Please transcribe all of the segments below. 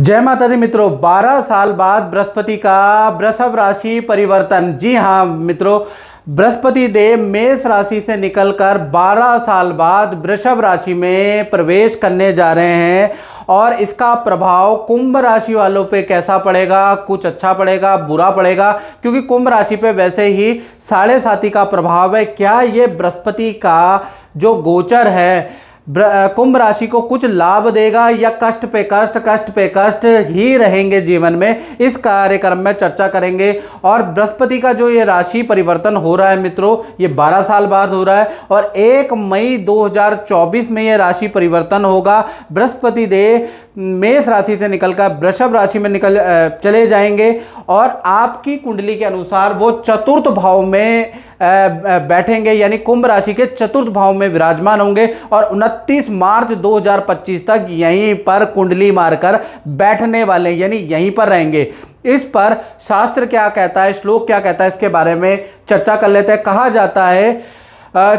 जय माता दी मित्रों, 12 साल बाद बृहस्पति का वृषभ राशि परिवर्तन। जी हाँ मित्रों, बृहस्पति देव मेष राशि से निकलकर 12 साल बाद वृषभ राशि में प्रवेश करने जा रहे हैं और इसका प्रभाव कुंभ राशि वालों पे कैसा पड़ेगा, कुछ अच्छा पड़ेगा, बुरा पड़ेगा, क्योंकि कुंभ राशि पे वैसे ही 7.5 का प्रभाव है। क्या ये बृहस्पति का जो गोचर है कुंभ राशि को कुछ लाभ देगा या कष्ट पे कष्ट ही रहेंगे जीवन में, इस कार्यक्रम में चर्चा करेंगे। और बृहस्पति का जो ये राशि परिवर्तन हो रहा है मित्रों, ये 12 साल बाद हो रहा है और 1 मई 2024 में ये राशि परिवर्तन होगा। बृहस्पति देव मेष राशि से निकलकर वृषभ राशि में चले जाएंगे और आपकी कुंडली के अनुसार वो चतुर्थ भाव में बैठेंगे, यानी कुंभ राशि के चतुर्थ भाव में विराजमान होंगे और 29 मार्च 2025 तक यहीं पर कुंडली मारकर बैठने वाले, यानी यहीं पर रहेंगे। इस पर शास्त्र क्या कहता है, श्लोक क्या कहता है, इसके बारे में चर्चा कर लेते हैं। कहा जाता है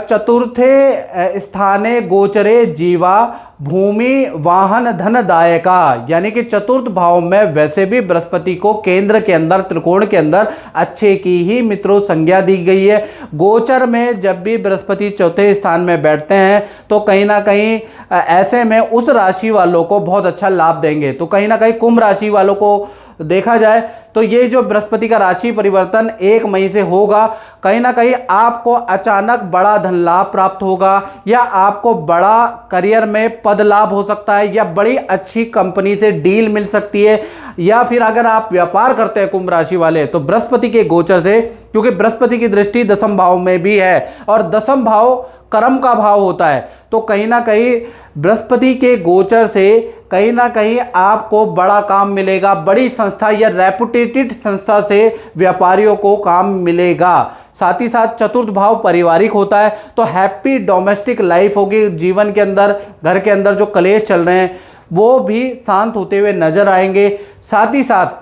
चतुर्थे स्थाने गोचरे जीवा भूमि वाहन धनदायका, यानी कि चतुर्थ भाव में वैसे भी बृहस्पति को केंद्र के अंदर, त्रिकोण के अंदर अच्छे की ही मित्रों संज्ञा दी गई है। गोचर में जब भी बृहस्पति चौथे स्थान में बैठते हैं तो कहीं ना कहीं ऐसे में उस राशि वालों को बहुत अच्छा लाभ देंगे। तो कहीं ना कहीं कुंभ राशि वालों को देखा जाए तो ये जो बृहस्पति का राशि परिवर्तन 1 मई से होगा, कहीं ना कहीं आपको अचानक बड़ा धन लाभ प्राप्त होगा या आपको बड़ा करियर में पद लाभ हो सकता है या बड़ी अच्छी कंपनी से डील मिल सकती है। या फिर अगर आप व्यापार करते हैं कुंभ राशि वाले, तो बृहस्पति के गोचर से, क्योंकि बृहस्पति की दृष्टि दसम भाव में भी है और दसम भाव कर्म का भाव होता है, तो कहीं ना कहीं बृहस्पति के गोचर से कहीं ना कहीं आपको बड़ा काम मिलेगा, बड़ी संस्था या रेपुटेटेड संस्था से व्यापारियों को काम मिलेगा। साथ ही साथ चतुर्थ भाव पारिवारिक होता है, तो हैप्पी डोमेस्टिक लाइफ होगी जीवन के अंदर। घर के अंदर जो कलेश चल रहे हैं वो भी शांत होते हुए नजर आएंगे। साथ ही साथ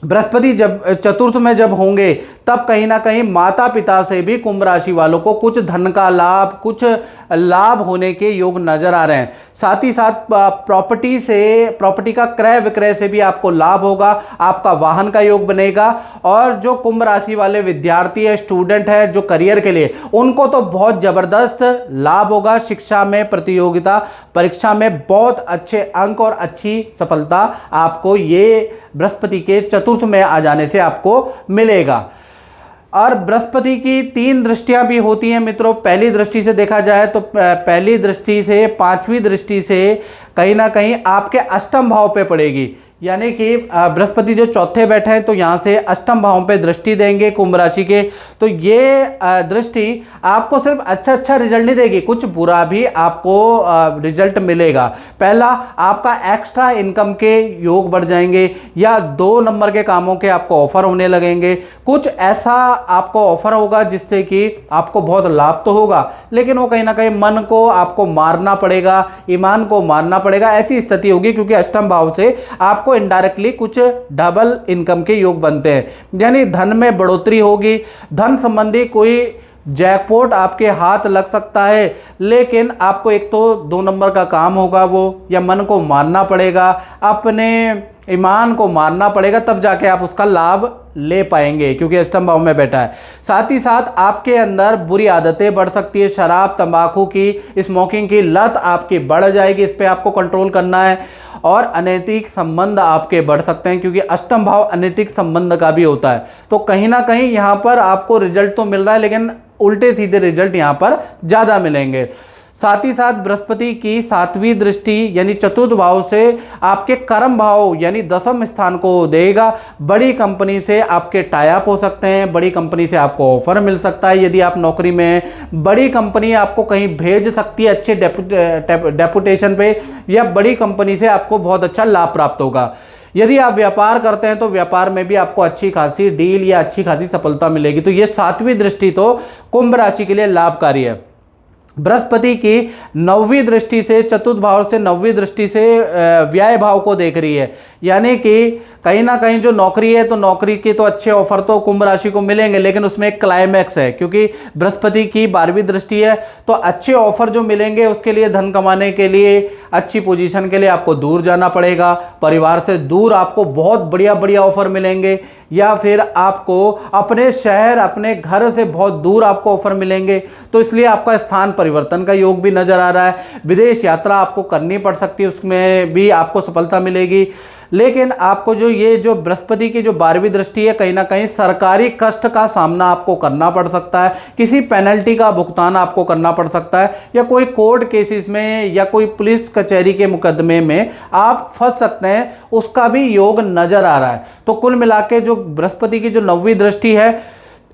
बृहस्पति जब चतुर्थ में जब होंगे तब कहीं ना कहीं माता पिता से भी कुंभ राशि वालों को कुछ धन का लाभ, कुछ लाभ होने के योग नजर आ रहे हैं। साथ ही साथ प्रॉपर्टी का क्रय विक्रय से भी आपको लाभ होगा, आपका वाहन का योग बनेगा। और जो कुंभ राशि वाले विद्यार्थी है, स्टूडेंट है, जो करियर के लिए, उनको तो बहुत जबरदस्त लाभ होगा। शिक्षा में, प्रतियोगिता परीक्षा में बहुत अच्छे अंक और अच्छी सफलता आपको ये बृहस्पति के चतुर्थ में आ जाने से आपको मिलेगा। और बृहस्पति की 3 दृष्टियां भी होती हैं मित्रों। पहली दृष्टि से देखा जाए तो पहली दृष्टि से 5वीं दृष्टि से कहीं ना कहीं आपके अष्टम भाव पे पड़ेगी, यानी कि बृहस्पति जो चौथे बैठे हैं तो यहाँ से अष्टम भाव पे दृष्टि देंगे कुंभ राशि के। तो ये दृष्टि आपको सिर्फ अच्छा रिजल्ट नहीं देगी, कुछ बुरा भी आपको रिजल्ट मिलेगा। पहला, आपका एक्स्ट्रा इनकम के योग बढ़ जाएंगे या 2 नंबर के कामों के आपको ऑफर होने लगेंगे। कुछ ऐसा आपको ऑफर होगा जिससे कि आपको बहुत लाभ तो होगा, लेकिन वो कहीं ना कहीं मन को आपको मारना पड़ेगा, ईमान को मारना पड़ेगा, ऐसी स्थिति होगी। क्योंकि अष्टम भाव से आपको इनडायरेक्टली कुछ डबल इनकम के योग बनते हैं, यानी धन में बढ़ोतरी होगी। धन संबंधी कोई जैकपॉट आपके हाथ लग सकता है, लेकिन आपको एक तो 2 नंबर का काम होगा वो, या मन को मारना पड़ेगा, अपने ईमान को मारना पड़ेगा, तब जाके आप उसका लाभ ले पाएंगे, क्योंकि अष्टम भाव में बैठा है। साथ ही साथ आपके अंदर बुरी आदतें बढ़ सकती है, शराब, तंबाकू की, स्मोकिंग की लत आपकी बढ़ जाएगी, इस पे आपको कंट्रोल करना है। और अनैतिक संबंध आपके बढ़ सकते हैं, क्योंकि अष्टम भाव अनैतिक संबंध का भी होता है। तो कहीं ना कहीं यहाँ पर आपको रिजल्ट तो मिल रहा है, लेकिन उल्टे सीधे रिजल्ट यहाँ पर ज़्यादा मिलेंगे। साथ ही साथ बृहस्पति की 7वीं दृष्टि यानी चतुर्थ भाव से आपके कर्म भाव यानी दसम स्थान को देगा। बड़ी कंपनी से आपके टाई अप हो सकते हैं, बड़ी कंपनी से आपको ऑफर मिल सकता है। यदि आप नौकरी में हैं, बड़ी कंपनी आपको कहीं भेज सकती है अच्छे डेपुटेशन पे, या बड़ी कंपनी से आपको बहुत अच्छा लाभ प्राप्त होगा। यदि आप व्यापार करते हैं तो व्यापार में भी आपको अच्छी खासी डील या अच्छी खासी सफलता मिलेगी। तो ये 7वीं दृष्टि तो कुंभ राशि के लिए लाभकारी है। बृहस्पति की नौवीं दृष्टि से, चतुर्थ भाव से नौवीं दृष्टि से व्यय भाव को देख रही है। यानी कि कहीं ना कहीं जो नौकरी है, तो नौकरी के तो अच्छे ऑफर तो कुंभ राशि को मिलेंगे, लेकिन उसमें एक क्लाइमैक्स है, क्योंकि बृहस्पति की 12वीं दृष्टि है। तो अच्छे ऑफर जो मिलेंगे उसके लिए, धन कमाने के लिए, अच्छी पोजीशन के लिए आपको दूर जाना पड़ेगा। परिवार से दूर आपको बहुत बढ़िया बढ़िया ऑफर मिलेंगे, या फिर आपको अपने शहर, अपने घर से बहुत दूर आपको ऑफर मिलेंगे। तो इसलिए आपका स्थान परिवर्तन का योग भी नजर आ रहा है। विदेश यात्रा आपको करनी पड़ सकती है, उसमें भी आपको सफलता मिलेगी। लेकिन आपको जो बृहस्पति की जो 12वीं दृष्टि है, कहीं ना कहीं सरकारी कष्ट का सामना आपको करना पड़ सकता है, किसी पेनल्टी का भुगतान आपको करना पड़ सकता है, या कोई कोर्ट केसेस में या कोई पुलिस कचहरी के मुकदमे में आप फंस सकते हैं, उसका भी योग नजर आ रहा है। तो कुल मिला के जो बृहस्पति की जो 9वीं दृष्टि है,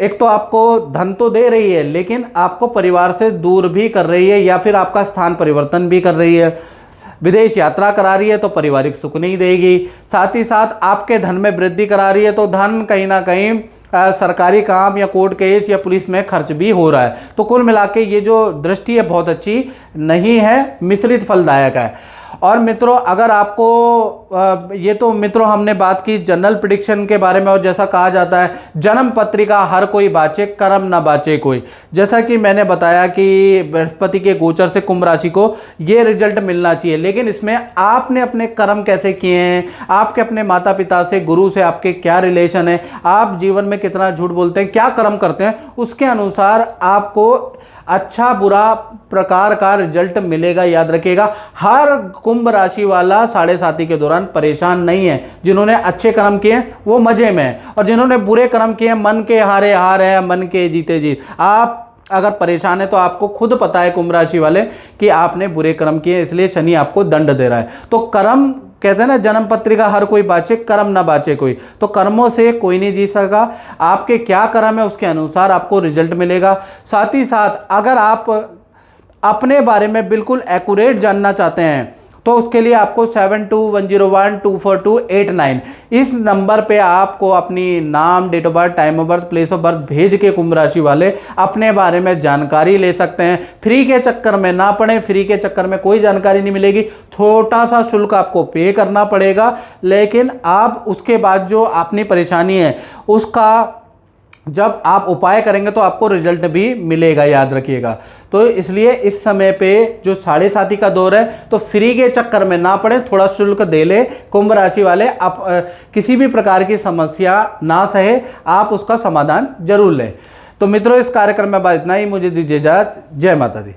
एक तो आपको धन तो दे रही है, लेकिन आपको परिवार से दूर भी कर रही है, या फिर आपका स्थान परिवर्तन भी कर रही है। विदेश यात्रा करा रही है तो पारिवारिक सुख नहीं देगी। साथ ही साथ आपके धन में वृद्धि करा रही है, तो धन कहीं ना कहीं सरकारी काम या कोर्ट केस या पुलिस में खर्च भी हो रहा है। तो कुल मिला के ये जो दृष्टि है बहुत अच्छी नहीं है, मिश्रित फलदायक है। और मित्रों, अगर आपको ये तो मित्रों हमने बात की जनरल प्रिडिक्शन के बारे में, और जैसा कहा जाता है जन्म पत्रिका हर कोई बाचे, कर्म ना बाचे कोई। जैसा कि मैंने बताया कि बृहस्पति के गोचर से कुंभ राशि को ये रिजल्ट मिलना चाहिए, लेकिन इसमें आपने अपने कर्म कैसे किए हैं, आपके अपने माता पिता से, गुरु से आपके क्या रिलेशन है, आप जीवन में कितना झूठ बोलते हैं, क्या कर्म करते हैं, उसके अनुसार आपको अच्छा बुरा प्रकार का रिजल्ट मिलेगा। याद रखिएगा, हर कुंभ राशि वाला 7.5 के दौरान परेशान नहीं है। जिन्होंने अच्छे कर्म किए वो मजे में है, और जिन्होंने बुरे कर्म किए मन के हारे हार है, मन के जीते जीत। आप अगर परेशान है तो आपको खुद पता है कुंभ राशि वाले कि आपने बुरे कर्म किए, इसलिए शनि आपको दंड दे रहा है। तो कर्म कहते हैं ना, जन्म पत्रिका हर कोई बाचे, कर्म ना बाचे कोई। तो कर्मों से कोई नहीं जी सका, आपके क्या कर्म है उसके अनुसार आपको रिजल्ट मिलेगा। साथ ही साथ अगर आप अपने बारे में बिल्कुल एक्यूरेट जानना चाहते हैं, तो उसके लिए आपको 7210124289 इस नंबर पे आपको अपनी नाम, date of birth, time of birth, place of birth भेज के कुंभ राशि वाले अपने बारे में जानकारी ले सकते हैं। फ्री के चक्कर में ना पड़े, फ्री के चक्कर में कोई जानकारी नहीं मिलेगी, छोटा सा शुल्क आपको पे करना पड़ेगा। लेकिन आप उसके बाद जो अपनी परेशानी है उसका जब आप उपाय करेंगे तो आपको रिजल्ट भी मिलेगा, याद रखिएगा। तो इसलिए इस समय पे जो 7.5 का दौर है, तो फ्री के चक्कर में ना पड़े, थोड़ा शुल्क दे ले कुंभ राशि वाले। आप किसी भी प्रकार की समस्या ना सहे, आप उसका समाधान जरूर लें। तो मित्रों, इस कार्यक्रम में बस इतना ही। मुझे दीजिए इजाजत। जय माता दी।